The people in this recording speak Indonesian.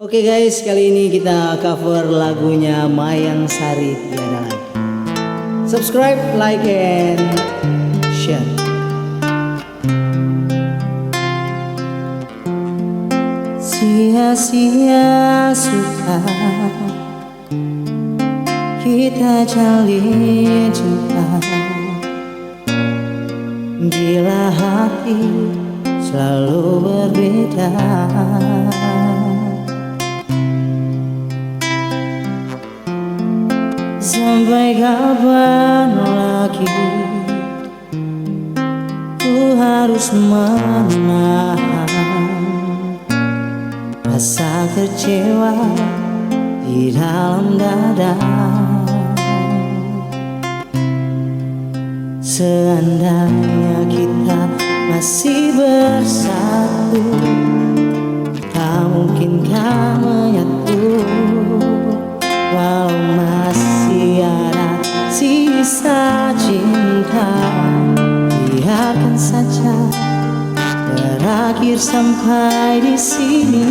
Oke guys, kali ini kita cover lagunya Mayang Sari Tiada Lagi. Subscribe, like, and share. Sia-sia sudah kita jalin cinta, bila hati selalu berbeda. Sampai kapan lagi ku harus menahan rasa kecewa di dalam dada. Seandainya kita masih bersatu, tak mungkinkah menyatu. Walau masih ada sisa cinta, biarkan saja berakhir sampai di sini.